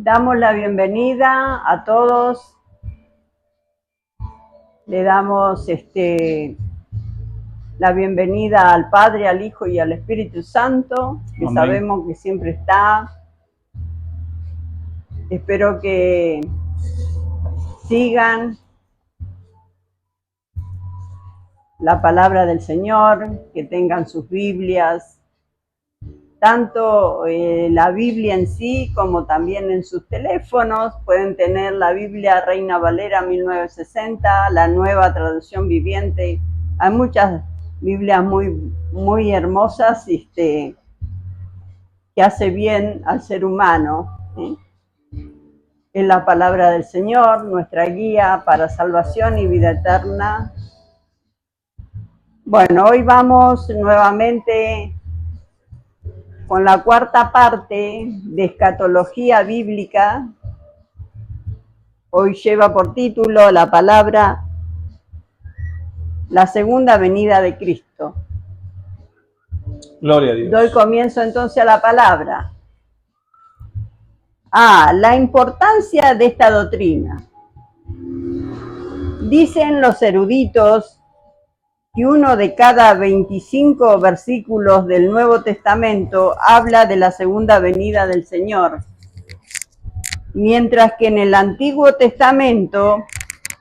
Damos la bienvenida a todos. Le damos la bienvenida al Padre, al Hijo y al Espíritu Santo, que Amén. Sabemos que siempre está. Espero que sigan la palabra del Señor, que tengan sus Biblias, tanto la Biblia en sí como también en sus teléfonos. Pueden tener la Biblia Reina Valera 1960, la Nueva Traducción Viviente. Hay muchas Biblias muy hermosas que hace bien al ser humano. Es la palabra del Señor, nuestra guía para salvación y vida eterna. Bueno, hoy vamos nuevamente con la cuarta parte de escatología bíblica. Hoy lleva por título la palabra la segunda venida de Cristo. Gloria a Dios. Doy comienzo entonces a la palabra. La importancia de esta doctrina. Dicen los eruditos que uno de cada 25 versículos del Nuevo Testamento habla de la segunda venida del Señor, mientras que en el Antiguo Testamento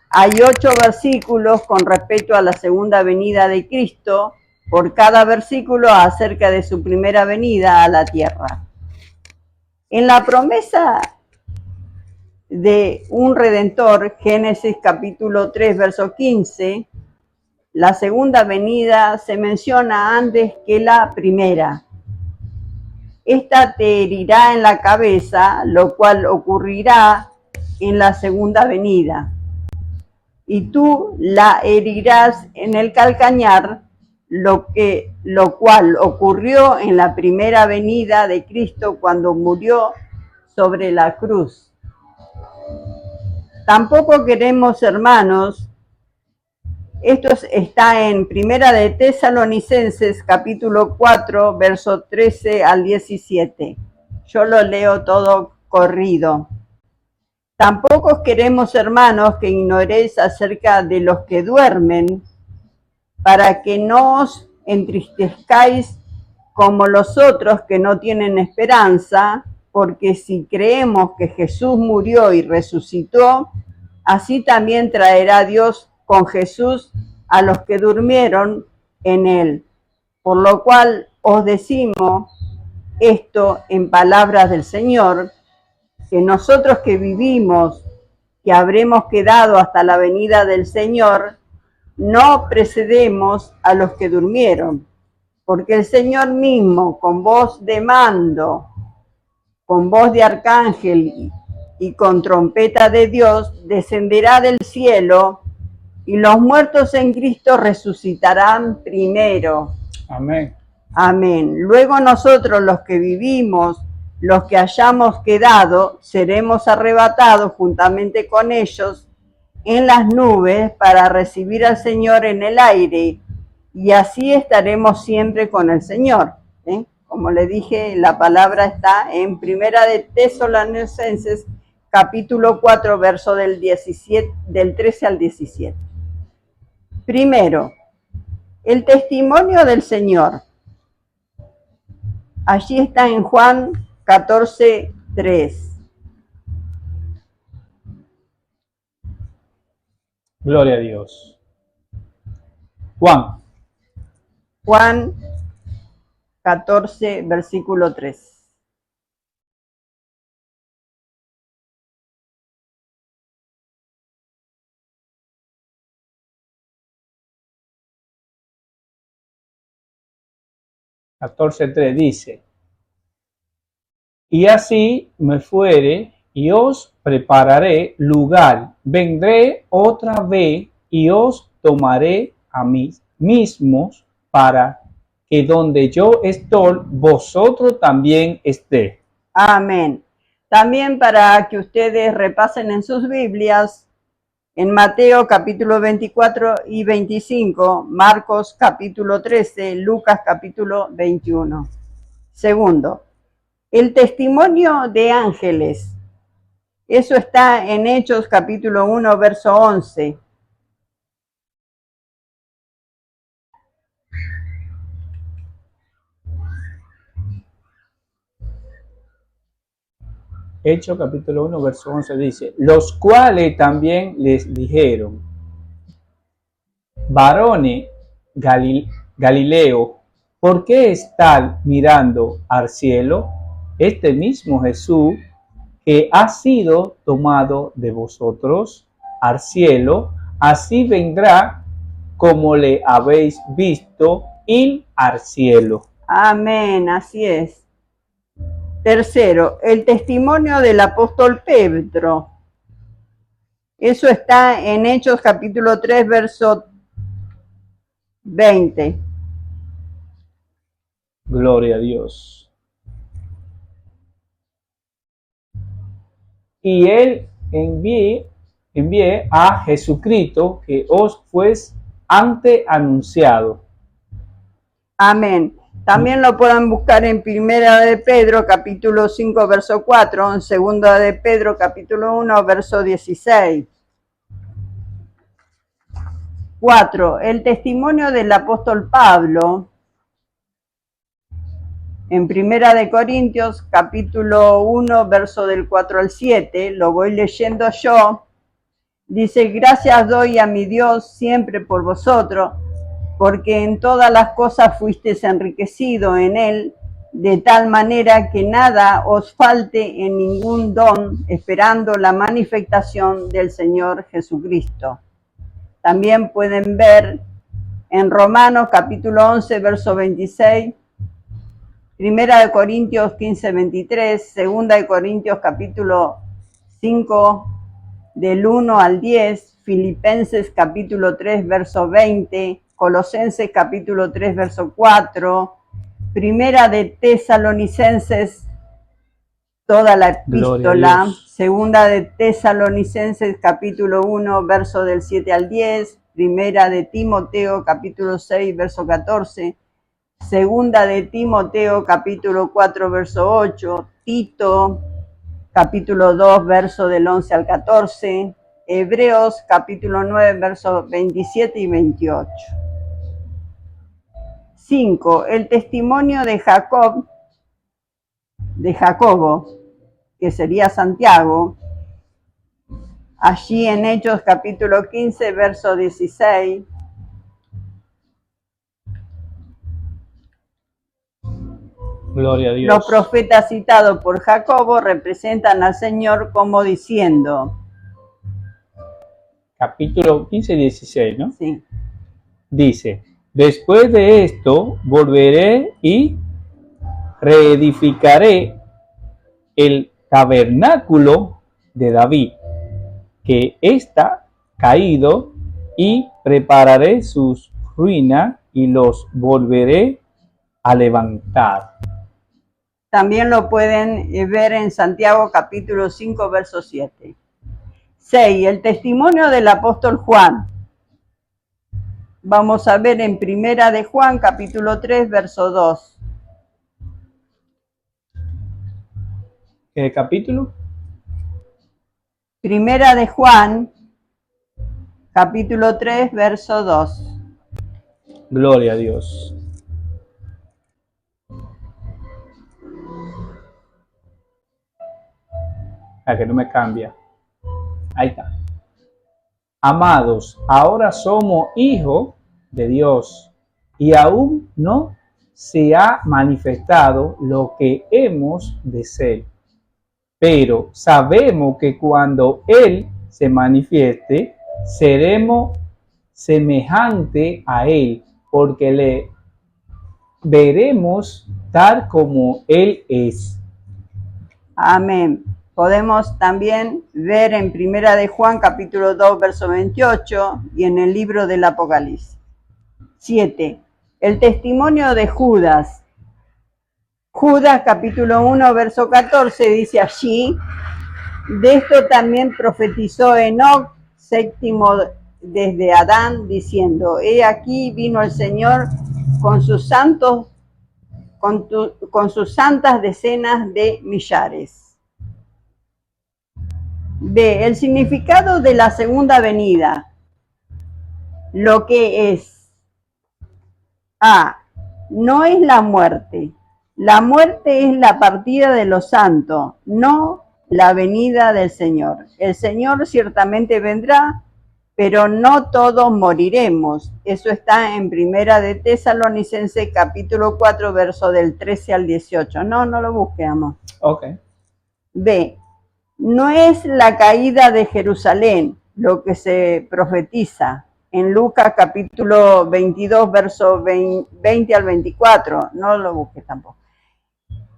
hay 8 versículos con respecto a la segunda venida de Cristo, por cada versículo acerca de su primera venida a la tierra. En la promesa de un Redentor, Génesis capítulo 3, verso 15, la segunda venida se menciona antes que la primera. Esta te herirá en la cabeza, lo cual ocurrirá en la segunda venida. Y tú la herirás en el calcañar, lo cual ocurrió en la primera venida de Cristo cuando murió sobre la cruz. Tampoco queremos, hermanos, esto está en Primera de Tesalonicenses, capítulo 4, verso 13 al 17. Yo lo leo todo corrido. Tampoco queremos, hermanos, que ignoréis acerca de los que duermen, para que no os entristezcáis como los otros que no tienen esperanza, porque si creemos que Jesús murió y resucitó, así también traerá Dios con Jesús a los que durmieron en él. Por lo cual os decimos esto en palabras del Señor, que nosotros que vivimos, que habremos quedado hasta la venida del Señor, no precedemos a los que durmieron, porque el Señor mismo, con voz de mando, con voz de arcángel y con trompeta de Dios, descenderá del cielo, y los muertos en Cristo resucitarán primero. Amén. Amén. Luego nosotros, los que vivimos, los que hayamos quedado, seremos arrebatados juntamente con ellos en las nubes para recibir al Señor en el aire, y así estaremos siempre con el Señor. Como le dije, la palabra está en Primera de Tesalonicenses, capítulo 4, verso del 13 al 17. Primero, el testimonio del Señor. Allí está en Juan 14, 3. Gloria a Dios. Juan 14, versículo 3. Dice: y así me fuere, y os prepararé lugar, vendré otra vez, y os tomaré a mí mismos, para que donde yo estoy, vosotros también estéis. Amén. También para que ustedes repasen en sus Biblias, en Mateo capítulo 24 y 25, Marcos capítulo 13, Lucas capítulo 21. Segundo, el testimonio de ángeles. Eso está en Hechos capítulo 1, verso 11. Hechos capítulo 1, verso 11 dice, los cuales también les dijeron, varones Galileo, ¿por qué están mirando al cielo? Este mismo Jesús que ha sido tomado de vosotros al cielo, así vendrá como le habéis visto ir al cielo. Amén, así es. Tercero, el testimonio del apóstol Pedro. Eso está en Hechos capítulo 3, verso 20. Gloria a Dios. Y él envié a Jesucristo que os fue antes anunciado. Amén. También lo pueden buscar en Primera de Pedro, capítulo 5, verso 4, en Segunda de Pedro, capítulo 1, verso 16. 4. El testimonio del apóstol Pablo, en Primera de Corintios, capítulo 1, verso del 4 al 7, lo voy leyendo yo. Dice, gracias doy a mi Dios siempre por vosotros, porque en todas las cosas fuisteis enriquecido en él, de tal manera que nada os falte en ningún don, esperando la manifestación del Señor Jesucristo. También pueden ver en Romanos capítulo 11, verso 26, Primera de Corintios 15, 23, Segunda de Corintios capítulo 5, del 1 al 10, Filipenses capítulo 3, verso 20, Colosenses capítulo 3, verso 4, Primera de Tesalonicenses, toda la epístola, Segunda de Tesalonicenses capítulo 1, verso del 7 al 10, Primera de Timoteo capítulo 6, verso 14, Segunda de Timoteo capítulo 4, verso 8, Tito capítulo 2, verso del 11 al 14, Hebreos capítulo 9, versos 27 y 28. 5. El testimonio de Jacobo, que sería Santiago, allí en Hechos capítulo 15, verso 16. Gloria a Dios. Los profetas citados por Jacobo representan al Señor como diciendo. Capítulo 15 y 16, ¿no? Sí. Dice, después de esto volveré y reedificaré el tabernáculo de David, que está caído, y prepararé sus ruinas y los volveré a levantar. También lo pueden ver en Santiago capítulo 5, verso 7. 6. El testimonio del apóstol Juan. Vamos a ver en Primera de Juan capítulo 3, verso 2. ¿Qué capítulo? Primera de Juan capítulo 3, verso 2. Gloria a Dios. A que no me cambia. Ahí está. Amados, ahora somos hijos de Dios y aún no se ha manifestado lo que hemos de ser. Pero sabemos que cuando Él se manifieste, seremos semejantes a Él, porque le veremos tal como Él es. Amén. Podemos también ver en Primera de Juan capítulo 2, verso 28 y en el libro del Apocalipsis. 7. El testimonio de Judas. Judas capítulo 1, verso 14 dice allí, de esto también profetizó Enoc, séptimo desde Adán, diciendo, he aquí vino el Señor con sus santos, con sus santas decenas de millares. B. El significado de la segunda venida. Lo que es. A. No es la muerte. La muerte es la partida de los santos, no la venida del Señor. El Señor ciertamente vendrá, pero no todos moriremos. Eso está en Primera de Tesalonicenses capítulo 4, verso del 13 al 18. No lo busquemos. Ok. B. No es la caída de Jerusalén lo que se profetiza en Lucas capítulo 22, verso 20 al 24. No lo busques tampoco.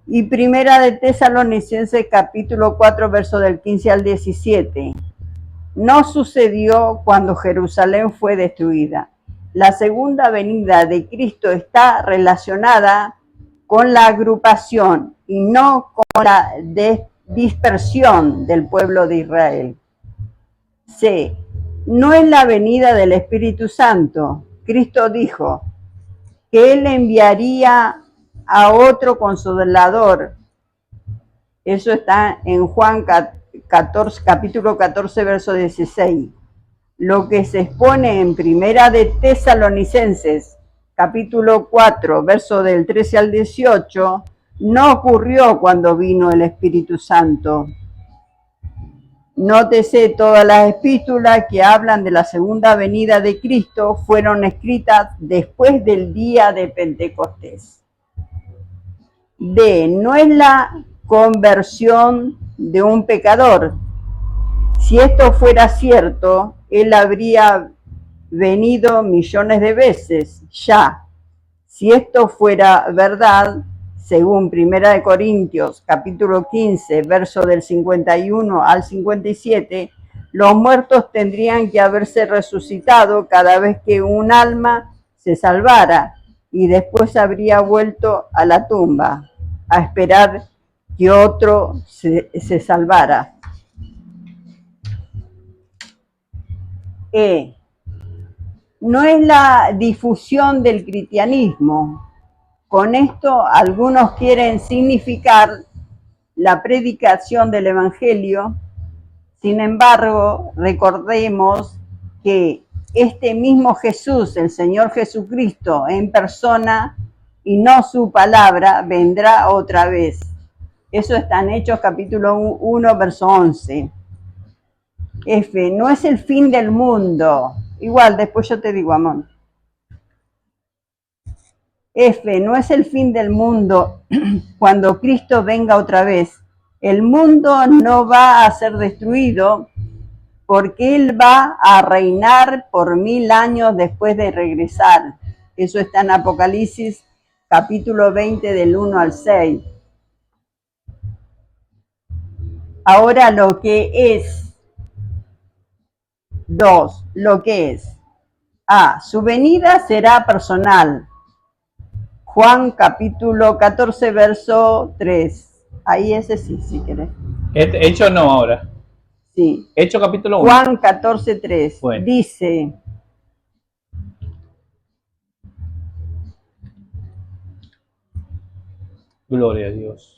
Y Primera de Tesalonicenses capítulo 4, verso del 15 al 17. No sucedió cuando Jerusalén fue destruida. La segunda venida de Cristo está relacionada con la agrupación y no con la dispersión del pueblo de Israel. C. No es la venida del Espíritu Santo. Cristo dijo que Él enviaría a otro consolador. Eso está en Juan 14, capítulo 14, verso 16. Lo que se expone en Primera de Tesalonicenses, capítulo 4, verso del 13 al 18, no ocurrió cuando vino el Espíritu Santo. Nótese, todas las epístolas que hablan de la segunda venida de Cristo fueron escritas después del día de Pentecostés. D. No es la conversión de un pecador. Si esto fuera cierto, él habría venido millones de veces ya. Si esto fuera verdad, según Primera de Corintios, capítulo 15, verso del 51 al 57, los muertos tendrían que haberse resucitado cada vez que un alma se salvara y después habría vuelto a la tumba a esperar que otro se salvara. No es la difusión del cristianismo. Con esto algunos quieren significar la predicación del Evangelio. Sin embargo, recordemos que este mismo Jesús, el Señor Jesucristo en persona y no su palabra, vendrá otra vez. Eso está en Hechos capítulo 1, verso 11. F, no es el fin del mundo. Igual, después yo te digo, amor. F, no es el fin del mundo cuando Cristo venga otra vez. El mundo no va a ser destruido porque Él va a reinar por 1000 años después de regresar. Eso está en Apocalipsis capítulo 20 del 1 al 6. Ahora lo que es. 2. Lo que es. A. Su venida será personal. Juan capítulo 14, verso 3. Ahí ese sí, si querés. Hecho no ahora. Sí. Hecho capítulo 1. Juan 14, 3. Bueno. Dice: Gloria a Dios.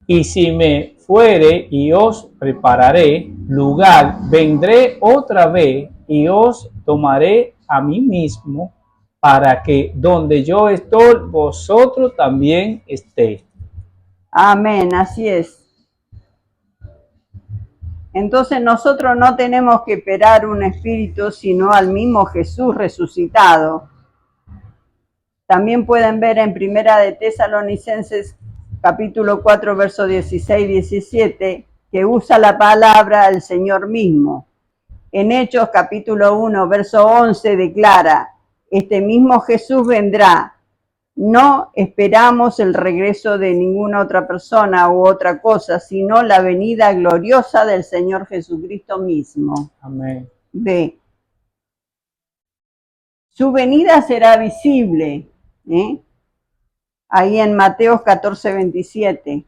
Y si me fuere y os prepararé lugar, vendré otra vez y os tomaré a mí mismo, para que donde yo estoy, vosotros también estéis. Amén, así es. Entonces nosotros no tenemos que esperar un espíritu, sino al mismo Jesús resucitado. También pueden ver en Primera de Tesalonicenses capítulo 4, verso 16-17, que usa la palabra el Señor mismo. En Hechos capítulo 1, verso 11 declara: este mismo Jesús vendrá. No esperamos el regreso de ninguna otra persona u otra cosa, sino la venida gloriosa del Señor Jesucristo mismo. Amén. B. Su venida será visible. Ahí en Mateo 14, 27.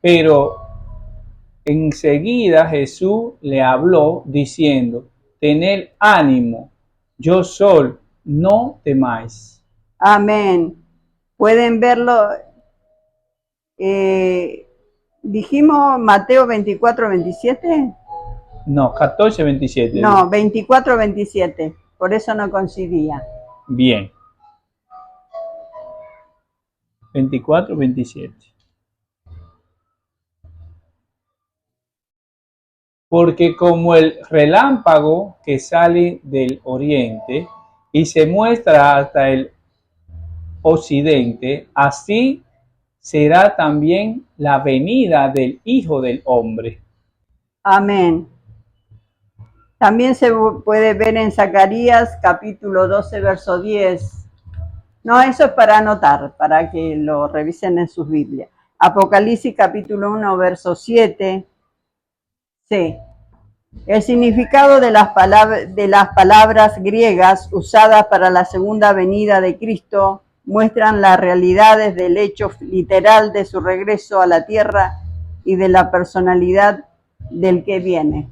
Pero Enseguida Jesús le habló diciendo, tened ánimo, yo soy, no temáis. Amén. Pueden verlo. Dijimos Mateo 24, 27. No, 14, 27. No, 24, 27. Por eso no coincidía. Bien. 24, 27. Porque como el relámpago que sale del oriente y se muestra hasta el occidente, así será también la venida del Hijo del Hombre. Amén. También se puede ver en Zacarías capítulo 12, verso 10. No, eso es para anotar, para que lo revisen en sus Biblias. Apocalipsis capítulo 1, verso 7. Sí. El significado de las palabras griegas usadas para la segunda venida de Cristo muestran las realidades del hecho literal de su regreso a la tierra y de la personalidad del que viene.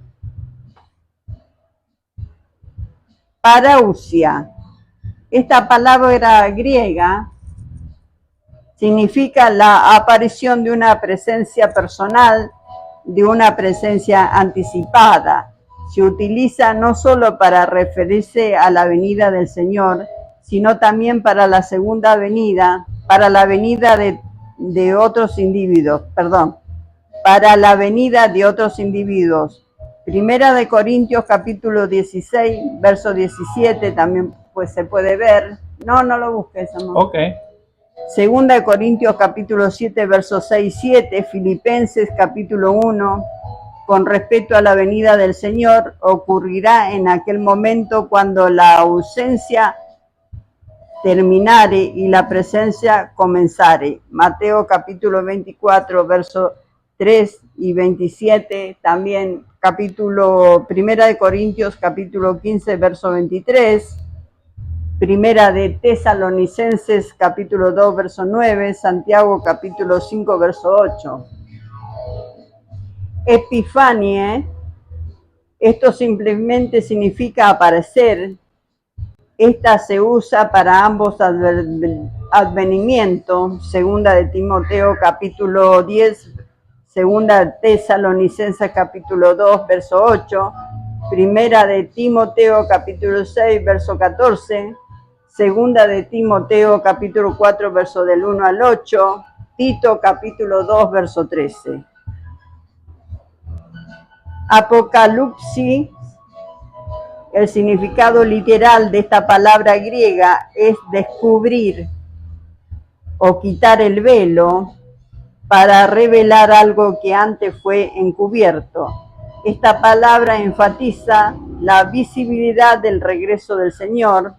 Parousia. Esta palabra griega significa la aparición de una presencia personal, de una presencia anticipada. Se utiliza no solo para referirse a la venida del Señor, sino también para la segunda venida, para la venida de otros individuos, para la venida de otros individuos. Primera de Corintios capítulo 16, verso 17, también pues se puede ver. No lo busques, amor. Ok. Segunda de Corintios capítulo 7, versos 6 y 7, Filipenses capítulo 1, con respecto a la venida del Señor, ocurrirá en aquel momento cuando la ausencia terminare y la presencia comenzare. Mateo capítulo 24, versos 3 y 27, también capítulo Primera de Corintios capítulo 15, verso 23, Primera de Tesalonicenses capítulo 2, verso 9, Santiago capítulo 5, verso 8. Epifanie, esto simplemente significa aparecer. Esta se usa para ambos advenimientos. Segunda de Timoteo capítulo 10, Segunda de Tesalonicenses capítulo 2, verso 8, Primera de Timoteo capítulo 6, verso 14, Segunda de Timoteo capítulo 4, verso del 1 al 8, Tito capítulo 2, verso 13. Apocalipsis, el significado literal de esta palabra griega es descubrir o quitar el velo para revelar algo que antes fue encubierto. Esta palabra enfatiza la visibilidad del regreso del Señor.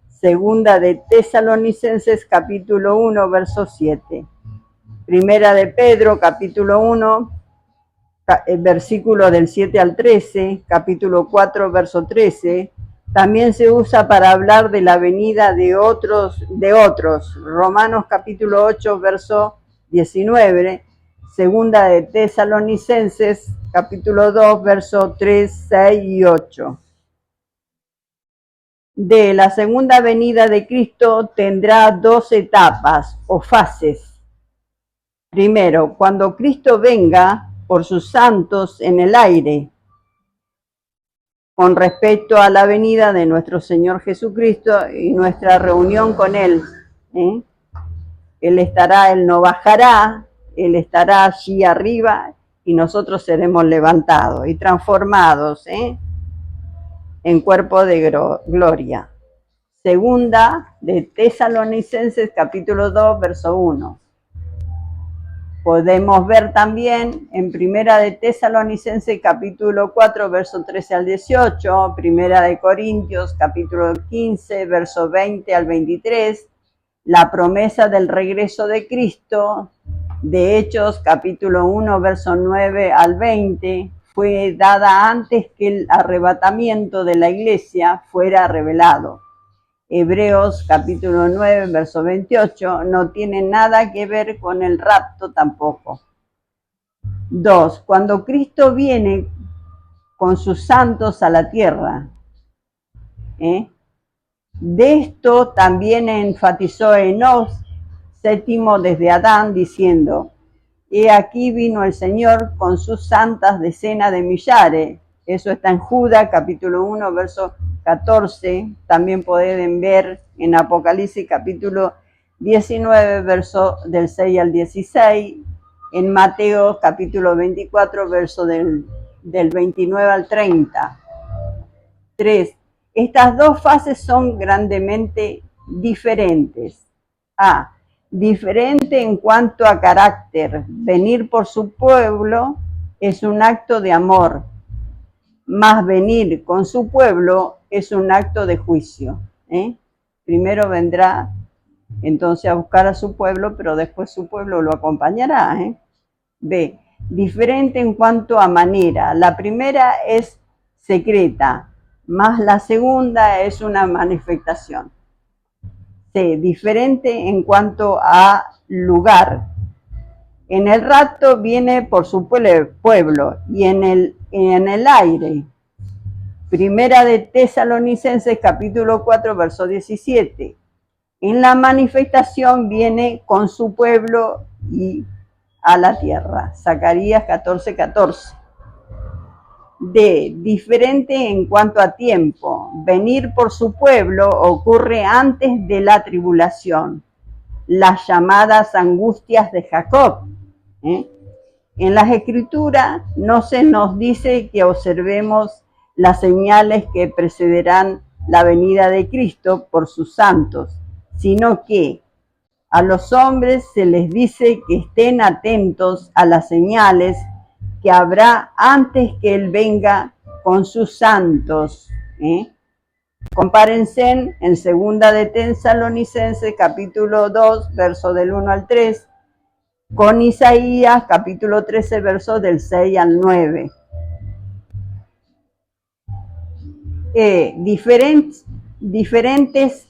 Segunda de Tesalonicenses capítulo 1, verso 7. Primera de Pedro capítulo 1, versículo del 7 al 13, capítulo 4, verso 13. También se usa para hablar de la venida de otros. Romanos capítulo 8, verso 19. Segunda de Tesalonicenses capítulo 2, verso 3, 6 y 8. De la segunda venida de Cristo tendrá dos etapas o fases. Primero, cuando Cristo venga por sus santos en el aire, con respecto a la venida de nuestro Señor Jesucristo y nuestra reunión con Él. Él no bajará, Él estará allí arriba y nosotros seremos levantados y transformados en cuerpo de gloria. Segunda de Tesalonicenses capítulo 2, verso 1. Podemos ver también en Primera de Tesalonicenses capítulo 4, verso 13 al 18, Primera de Corintios capítulo 15, verso 20 al 23, la promesa del regreso de Cristo. De Hechos capítulo 1, verso 9 al 20, fue dada antes que el arrebatamiento de la iglesia fuera revelado. Hebreos capítulo 9, verso 28, no tiene nada que ver con el rapto tampoco. 2. Cuando Cristo viene con sus santos a la tierra. De esto también enfatizó Enos, séptimo desde Adán, diciendo: he aquí vino el Señor con sus santas decenas de millares. Eso está en Judas, capítulo 1, verso 14. También pueden ver en Apocalipsis, capítulo 19, verso del 6 al 16. En Mateo, capítulo 24, verso del 29 al 30. 3. Estas dos fases son grandemente diferentes. A. Diferente en cuanto a carácter. Venir por su pueblo es un acto de amor, más venir con su pueblo es un acto de juicio. Primero vendrá entonces a buscar a su pueblo, pero después su pueblo lo acompañará. B. Diferente en cuanto a manera. La primera es secreta, más la segunda es una manifestación. C. Diferente en cuanto a lugar. En el rapto viene por su pueblo y en el aire. Primera de Tesalonicenses capítulo 4 verso 17. En la manifestación viene con su pueblo y a la tierra. Zacarías 14, 14. D. Diferente en cuanto a tiempo. Venir por su pueblo ocurre antes de la tribulación, las llamadas angustias de Jacob. En las Escrituras no se nos dice que observemos las señales que precederán la venida de Cristo por sus santos, sino que a los hombres se les dice que estén atentos a las señales que habrá antes que Él venga con sus santos. Compárense en 2 de Tesalonicenses capítulo 2, verso del 1 al 3, con Isaías capítulo 13, verso del 6 al 9. Diferentes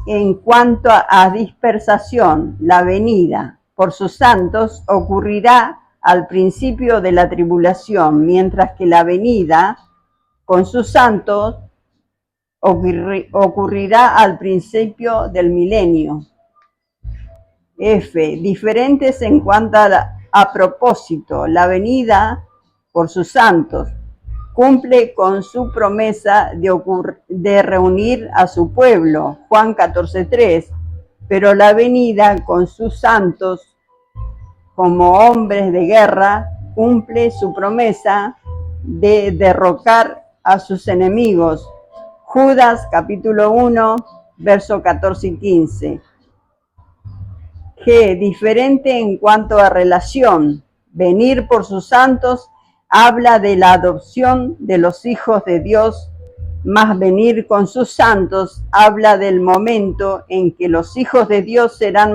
en cuanto a dispersación. La venida por sus santos ocurrirá al principio de la tribulación, mientras que la venida con sus santos ocurrirá al principio del milenio. F. Diferentes en cuanto a propósito. La venida por sus santos cumple con su promesa de reunir a su pueblo, Juan 14:3, pero la venida con sus santos como hombres de guerra cumple su promesa de derrocar a sus enemigos, Judas capítulo 1, verso 14 y 15. G. Diferente en cuanto a relación. Venir por sus santos habla de la adopción de los hijos de Dios, más venir con sus santos habla del momento en que los hijos de Dios serán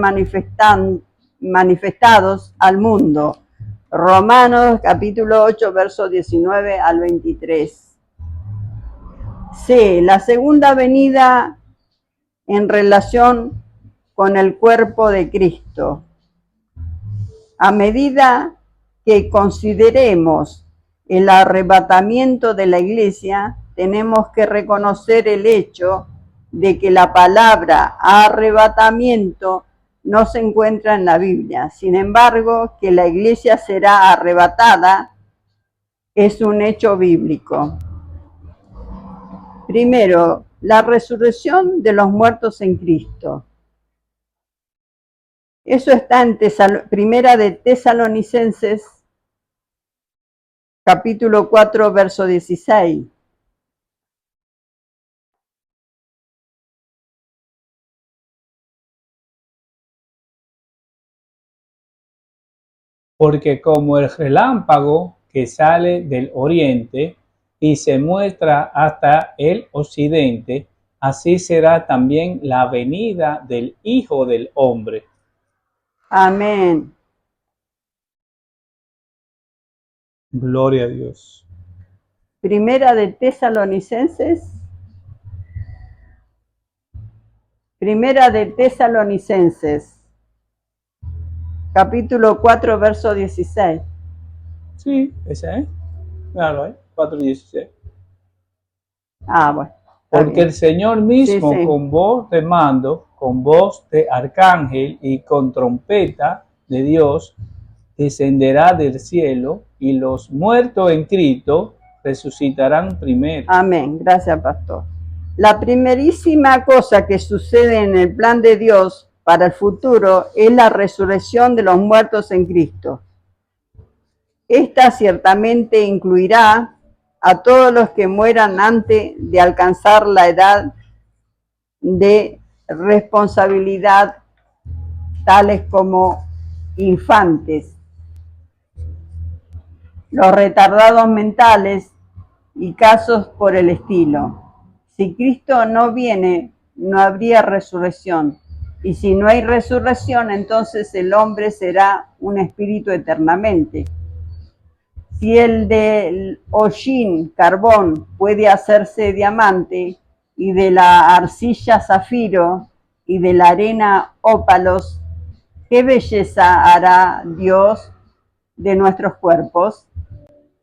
manifestados al mundo. Romanos capítulo 8, verso 19 al 23. C. La segunda venida en relación con el cuerpo de Cristo. A medida que consideremos el arrebatamiento de la iglesia, tenemos que reconocer el hecho de que la palabra arrebatamiento no se encuentra en la Biblia. Sin embargo, que la iglesia será arrebatada es un hecho bíblico. Primero, la resurrección de los muertos en Cristo. Eso está en Primera de Tesalonicenses, capítulo 4, verso 16. Porque como el relámpago que sale del oriente y se muestra hasta el occidente, así será también la venida del Hijo del Hombre. Amén. Gloria a Dios. Primera de Tesalonicenses. Primera de Tesalonicenses, capítulo 4, verso 16. Sí, esa es. Claro, 4:16. Ah, bueno. Está Porque bien. el Señor mismo Sí, sí. con voz de mando, con voz de arcángel y con trompeta de Dios, descenderá del cielo y los muertos en Cristo resucitarán primero. Amén. Gracias, pastor. La primerísima cosa que sucede en el plan de Dios para el futuro es la resurrección de los muertos en Cristo. Esta ciertamente incluirá a todos los que mueran antes de alcanzar la edad de responsabilidad, tales como infantes, los retardados mentales y casos por el estilo. Si Cristo no viene, no habría resurrección. Y si no hay resurrección, entonces el hombre será un espíritu eternamente. Si el del hollín, carbón, puede hacerse diamante, y de la arcilla zafiro, y de la arena ópalos, ¿qué belleza hará Dios de nuestros cuerpos?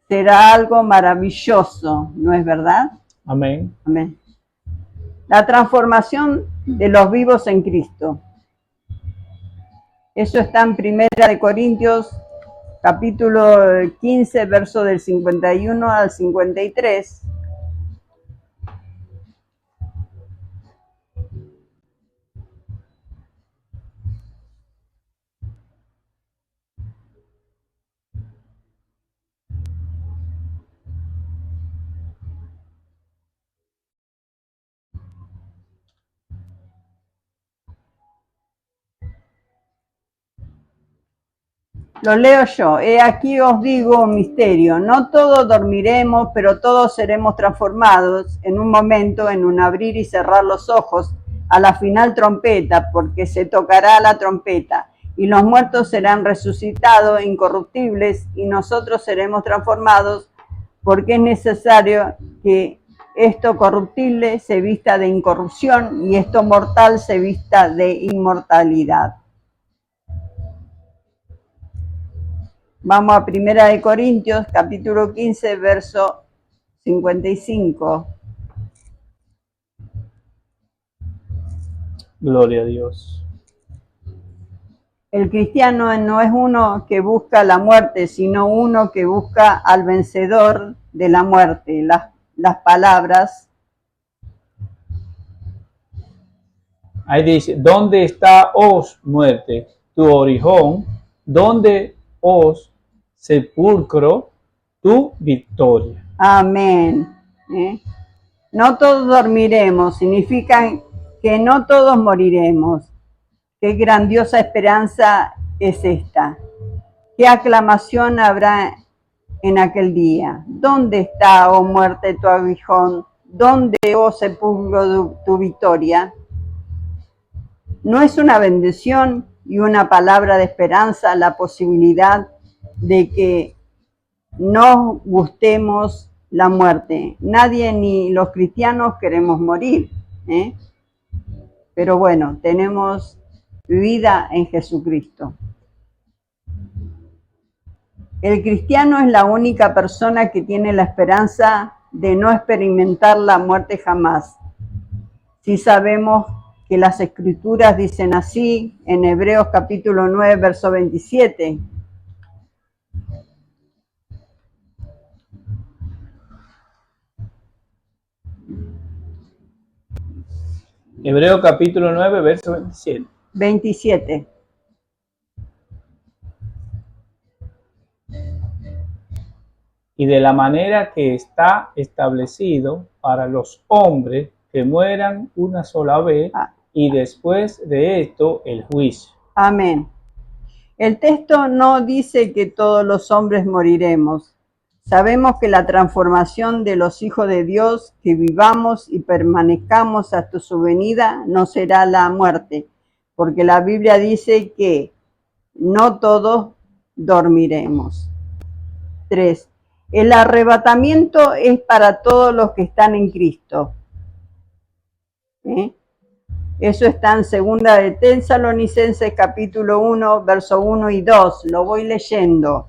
Será algo maravilloso, ¿no es verdad? Amén. Amén. La transformación de los vivos en Cristo. Eso está en 1 Corintios, capítulo 15, verso del 51 al 53. Lo leo yo. He aquí os digo un misterio. No todos dormiremos, pero todos seremos transformados en un momento, en un abrir y cerrar los ojos, a la final trompeta, porque se tocará la trompeta, y los muertos serán resucitados incorruptibles, y nosotros seremos transformados, porque es necesario que esto corruptible se vista de incorrupción y esto mortal se vista de inmortalidad. Vamos a 1 Corintios, capítulo 15, verso 55. Gloria a Dios. El cristiano no es uno que busca la muerte, sino uno que busca al vencedor de la muerte. Las palabras. Ahí dice, ¿dónde está, os muerte, tu orijón? ¿Dónde, os sepulcro, tu victoria? Amén. No todos dormiremos, significa que no todos moriremos. Qué grandiosa esperanza es esta. ¿Qué aclamación habrá en aquel día? ¿Dónde está, oh muerte, tu aguijón? ¿Dónde, oh sepulcro, tu victoria? ¿No es una bendición y una palabra de esperanza la posibilidad de que no gustemos la muerte? Nadie, ni los cristianos, queremos morir, ¿eh? Pero bueno, tenemos vida en Jesucristo. El cristiano es la única persona que tiene la esperanza de no experimentar la muerte jamás. Si sabemos que las escrituras dicen así en Hebreos capítulo 9, verso 27. Hebreo capítulo 9, verso 27. 27. Y de la manera que está establecido para los hombres que mueran una sola vez y después de esto el juicio. Amén. El texto no dice que todos los hombres moriremos. Sabemos que la transformación de los hijos de Dios, que vivamos y permanezcamos hasta su venida, no será la muerte, porque la Biblia dice que no todos dormiremos. 3. El arrebatamiento es para todos los que están en Cristo. Eso está en 2 de Tesalonicenses capítulo 1, verso 1 y 2. Lo voy leyendo.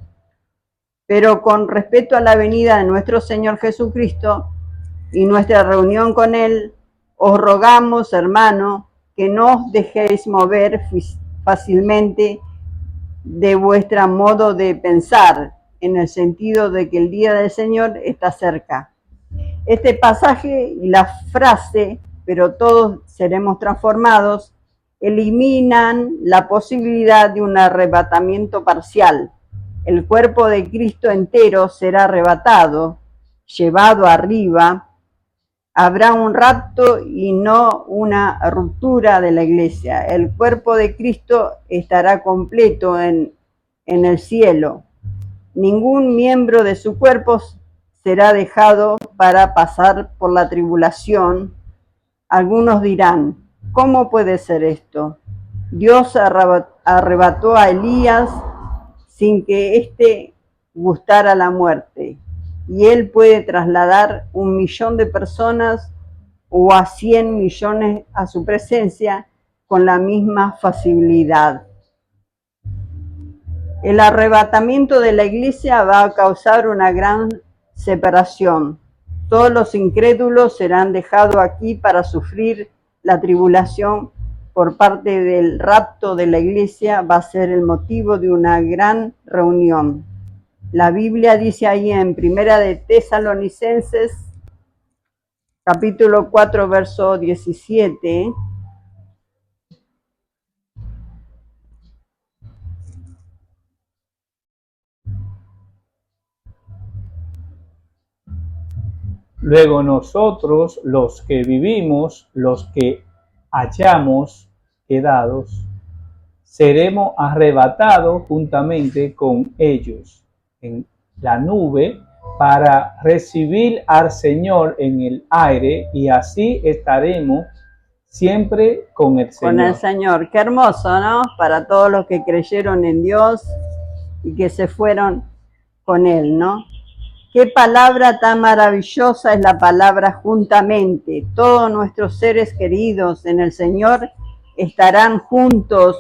Pero con respecto a la venida de nuestro Señor Jesucristo y nuestra reunión con Él, os rogamos, hermano, que no os dejéis mover fácilmente de vuestro modo de pensar, en el sentido de que el día del Señor está cerca. Este pasaje y la frase, pero todos seremos transformados, eliminan la posibilidad de un arrebatamiento parcial. El cuerpo de Cristo entero será arrebatado, llevado arriba. Habrá un rapto y no una ruptura de la iglesia. El cuerpo de Cristo estará completo en el cielo. Ningún miembro de su cuerpo será dejado para pasar por la tribulación. Algunos dirán, ¿cómo puede ser esto? Dios arrebató a Elías sin que éste gustara la muerte, y él puede trasladar 1 millón de personas o a 100 millones a su presencia con la misma facilidad. El arrebatamiento de la iglesia va a causar una gran separación. Todos los incrédulos serán dejados aquí para sufrir la tribulación por parte del rapto de la iglesia. Va a ser el motivo de una gran reunión. La Biblia dice ahí en Primera de Tesalonicenses, capítulo 4, verso 17, Luego nosotros, los que vivimos, los que hayamos quedados, seremos arrebatados juntamente con ellos en la nube para recibir al Señor en el aire, y así estaremos siempre con el Señor. Con el Señor. Qué hermoso, ¿no? Para todos los que creyeron en Dios y que se fueron con Él, ¿no? Qué palabra tan maravillosa es la palabra juntamente. Todos nuestros seres queridos en el Señor estarán juntos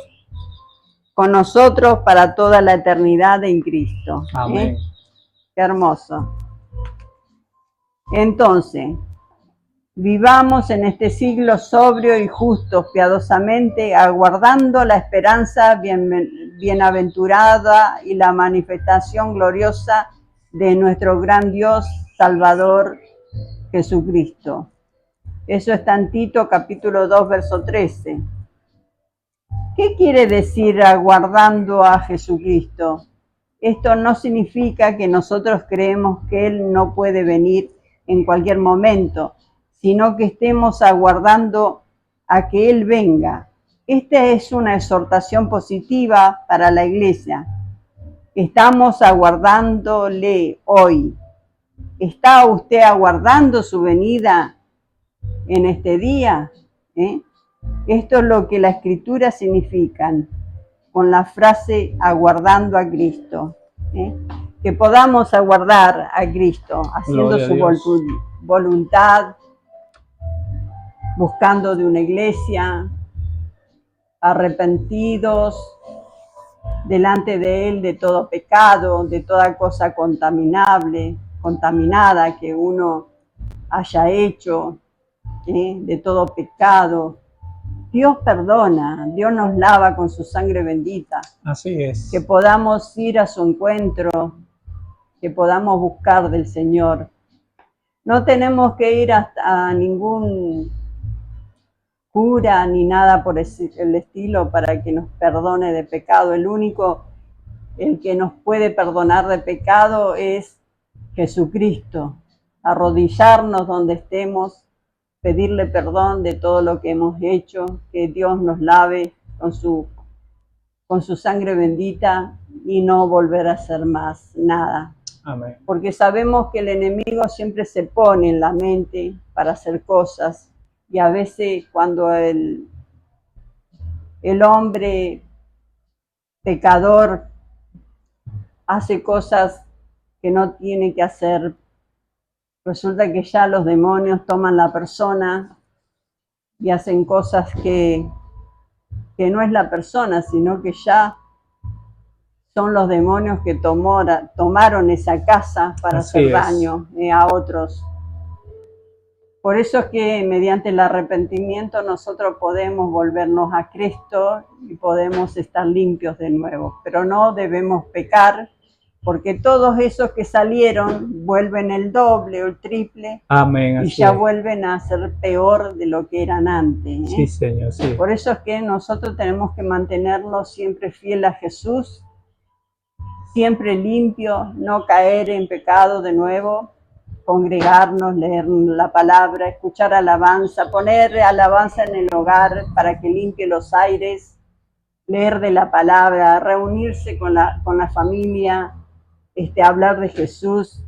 con nosotros para toda la eternidad en Cristo. Amén. Qué hermoso. Entonces, vivamos en este siglo sobrio y justo, piadosamente, aguardando la esperanza bienaventurada y la manifestación gloriosa de nuestro gran Dios Salvador Jesucristo. Eso está en Tito capítulo 2, verso 13. ¿Qué quiere decir aguardando a Jesucristo? Esto no significa que nosotros creemos que Él no puede venir en cualquier momento, sino que estemos aguardando a que Él venga. Esta es una exhortación positiva para la iglesia. Estamos aguardándole hoy. ¿Está usted aguardando su venida en este día? Esto es lo que la Escritura significa con la frase aguardando a Cristo. Que podamos aguardar a Cristo, haciendo su voluntad, buscando de una iglesia, arrepentidos delante de Él de todo pecado, de toda cosa contaminada que uno haya hecho, de todo pecado. Dios perdona, Dios nos lava con su sangre bendita. Así es. Que podamos ir a su encuentro, que podamos buscar del Señor. No tenemos que ir a ningún cura ni nada por el estilo para que nos perdone de pecado. El que nos puede perdonar de pecado es Jesucristo. Arrodillarnos donde estemos, pedirle perdón de todo lo que hemos hecho, que Dios nos lave con su sangre bendita y no volver a hacer más nada. Amén. Porque sabemos que el enemigo siempre se pone en la mente para hacer cosas, y a veces cuando el hombre pecador hace cosas que no tiene que hacer, resulta que ya los demonios toman la persona y hacen cosas que no es la persona, sino que ya son los demonios que tomaron esa casa para Así hacer es. daño a otros. Por eso es que mediante el arrepentimiento nosotros podemos volvernos a Cristo y podemos estar limpios de nuevo. Pero no debemos pecar, porque todos esos que salieron vuelven el doble o el triple Amén. y Así ya es. vuelven a ser peor de lo que eran antes. Sí, Señor, sí. Por eso es que nosotros tenemos que mantenernos siempre fiel a Jesús, siempre limpio, no caer en pecado de nuevo, congregarnos, leer la palabra, escuchar alabanza, poner alabanza en el hogar para que limpie los aires, leer de la palabra, reunirse con la familia, hablar de Jesús,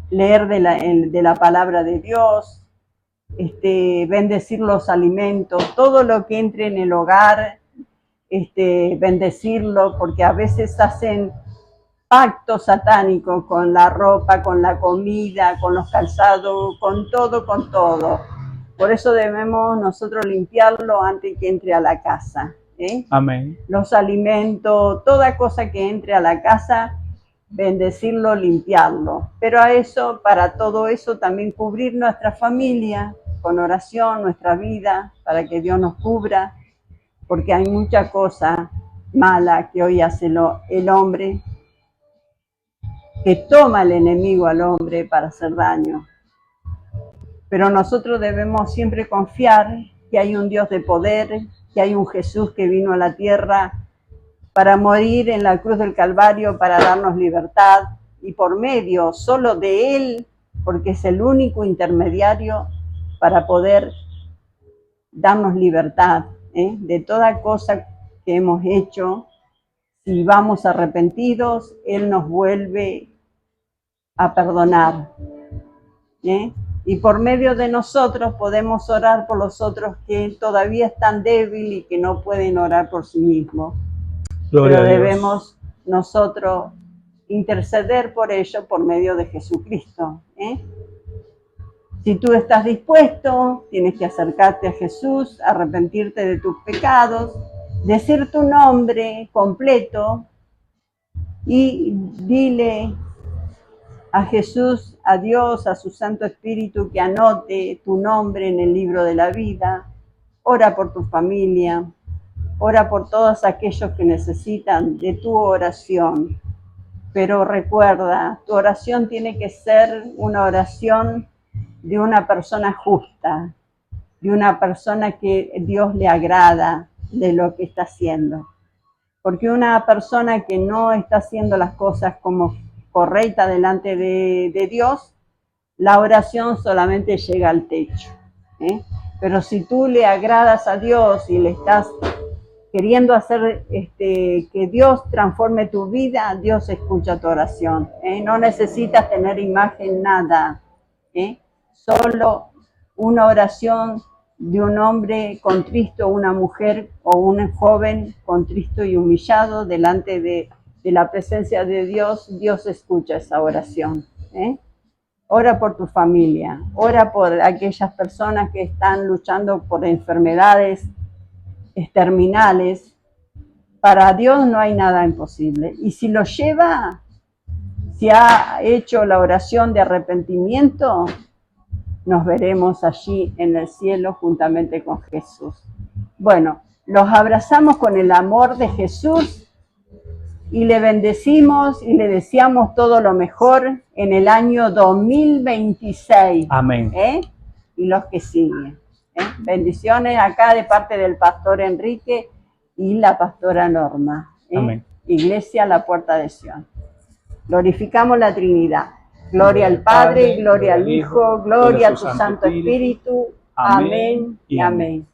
leer de la palabra de Dios, bendecir los alimentos, todo lo que entre en el hogar, bendecirlo, porque a veces hacen pacto satánico con la ropa, con la comida, con los calzados, con todo, con todo. Por eso debemos nosotros limpiarlo antes que entre a la casa. Amén. Los alimentos, toda cosa que entre a la casa, bendecirlo, limpiarlo. Pero a eso, para todo eso, también cubrir nuestra familia con oración, nuestra vida, para que Dios nos cubra, porque hay mucha cosa mala que hoy hace el hombre, que toma el enemigo al hombre para hacer daño. Pero nosotros debemos siempre confiar que hay un Dios de poder, que hay un Jesús que vino a la tierra para morir en la cruz del Calvario, para darnos libertad, y por medio solo de Él, porque es el único intermediario para poder darnos libertad de toda cosa que hemos hecho. Si vamos arrepentidos, Él nos vuelve a perdonar. Y por medio de nosotros podemos orar por los otros que todavía están débiles y que no pueden orar por sí mismos. Gloria Pero a Dios. debemos nosotros interceder por ello por medio de Jesucristo. Si tú estás dispuesto, tienes que acercarte a Jesús, arrepentirte de tus pecados, decir tu nombre completo y dile a Jesús, a Dios, a su Santo Espíritu que anote tu nombre en el libro de la vida. Ora por tu familia, ora por todos aquellos que necesitan de tu oración. Pero recuerda, tu oración tiene que ser una oración de una persona justa, de una persona que Dios le agrada de lo que está haciendo. Porque una persona que no está haciendo las cosas como correcta delante de Dios, la oración solamente llega al techo. Pero si tú le agradas a Dios y le estás queriendo hacer que Dios transforme tu vida, Dios escucha tu oración. No necesitas tener imagen, nada. Solo una oración de un hombre contristo, una mujer o un joven contristo y humillado delante de la presencia de Dios. Dios escucha esa oración. Ora por tu familia, ora por aquellas personas que están luchando por enfermedades terminales. Para Dios no hay nada imposible. Y si lo lleva, si ha hecho la oración de arrepentimiento, nos veremos allí en el cielo juntamente con Jesús. Bueno, los abrazamos con el amor de Jesús y le bendecimos y le deseamos todo lo mejor en el año 2026. Amén. Y los que siguen. Bendiciones acá de parte del pastor Enrique y la pastora Norma. Amén. Iglesia La Puerta de Sion. Glorificamos la Trinidad. Gloria al Padre, gloria al Hijo, gloria a tu Santo Espíritu. Amén y amén.